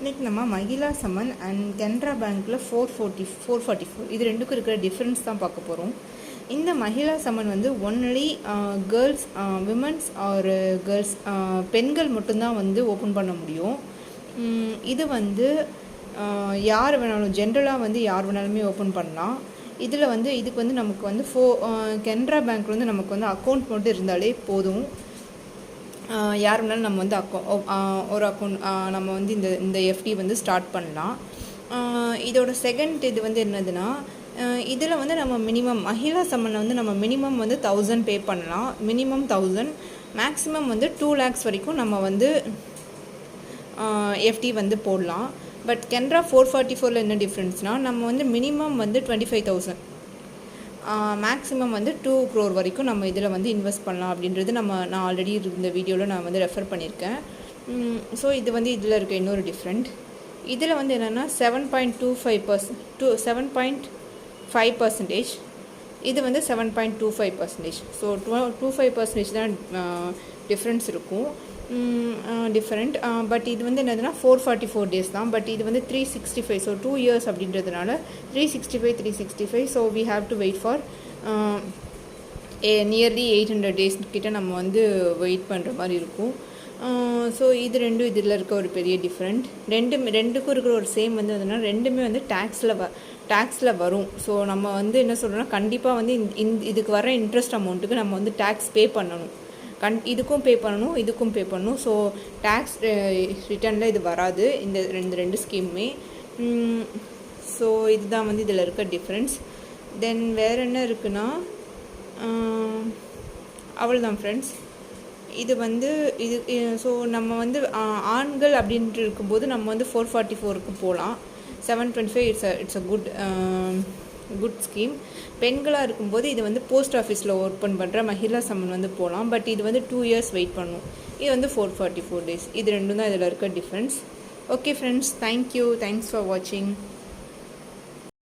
இன்றைக்கி நம்ம மகிழா சமன் அண்ட் கனரா பேங்க்கில் 444 இது ரெண்டுக்கும் இருக்கிற டிஃப்ரென்ஸ் தான் பார்க்க போகிறோம். இந்த மகிழா சமன் வந்து only girls women's are girls பெண்கள் மட்டும்தான் வந்து ஓப்பன் பண்ண முடியும். இது வந்து யார் வேணாலும் ஜென்ரலாக வந்து யார் வேணாலுமே ஓப்பன் பண்ணலாம். இதில் வந்து இதுக்கு வந்து நமக்கு வந்து கனரா பேங்க்கில் வந்து நமக்கு வந்து அக்கௌண்ட் மட்டும் இருந்தாலே போதும். யார் வேணாலும் நம்ம வந்து ஒரு அக்கௌண்ட் நம்ம வந்து இந்த எஃப்டி வந்து ஸ்டார்ட் பண்ணலாம். இதோட செகண்ட் இது வந்து என்னதுன்னா, இதில் வந்து நம்ம மினிமம் மகிழா சம்மனில் வந்து நம்ம மினிமம் வந்து 1000 பே பண்ணலாம். மினிமம் 1000, மேக்ஸிமம் வந்து 2 lakhs வரைக்கும் நம்ம வந்து எஃப்டி வந்து போடலாம். பட் கனரா 444 என்ன டிஃப்ரென்ஸ்னால், நம்ம வந்து மினிமம் வந்து 25,000, மேக்ஸிமம் வந்து 2 crore வரைக்கும் நம்ம இதில் வந்து இன்வெஸ்ட் பண்ணலாம் அப்படின்றது நான் ஆல்ரெடி இந்த வீடியோவில் நான் வந்து ரெஃபர் பண்ணியிருக்கேன். ஸோ இது வந்து இதில் இருக்க இன்னொரு டிஃப்ரெண்ட். இதில் வந்து என்னென்னா 7.25%, இது வந்து 7.25%. ஸோ 25% தான் டிஃப்ரென்ஸ் இருக்கும். டிஃப்ரெண்ட். பட் இது வந்து என்னதுன்னா 444 days தான். பட் இது வந்து 365, ஸோ 2 years அப்படின்றதுனால 365. So we have to wait for nearly 800 days கிட்ட நம்ம வந்து வெயிட் பண்ணுற மாதிரி இருக்கும். ஸோ இது ரெண்டும் இதில் இருக்க ஒரு பெரிய டிஃப்ரெண்ட். ரெண்டுக்கும் இருக்கிற ஒரு சேம் வந்து என்னன்னா, ரெண்டுமே வந்து டேக்ஸில் வரும். ஸோ நம்ம வந்து என்ன சொல்கிறோன்னா, கண்டிப்பாக வந்து இதுக்கு வர இன்ட்ரெஸ்ட் அமௌண்ட்டுக்கு நம்ம வந்து டேக்ஸ் பே பண்ணணும். இதுக்கும் பே பண்ணணும். ஸோ டேக்ஸ் ரிட்டர்னில் இது வராது, இந்த ரெண்டு ஸ்கீமுமே. ஸோ இதுதான் வந்து இதில் இருக்க டிஃப்ரென்ஸ். தென் வேறு என்ன இருக்குன்னா, அவ்வளோதான் ஃப்ரெண்ட்ஸ். இது வந்து ஸோ நம்ம வந்து ஆண்கள் அப்படின்ட்டு இருக்கும்போது நம்ம வந்து 444க்கு போகலாம். 725 இட்ஸ் அ குட் ஸ்கீம். பெண்களாக இருக்கும்போது இது வந்து போஸ்ட் ஆஃபீஸில் ஓப்பன் பண்ணுற மகிழா சம்மன் வந்து போகலாம். பட் இது வந்து 2 years வெயிட் பண்ணணும். இது வந்து 444 days. இது ரெண்டும் தான் இதில் இருக்க difference. Okay friends, thanks for வாட்சிங்.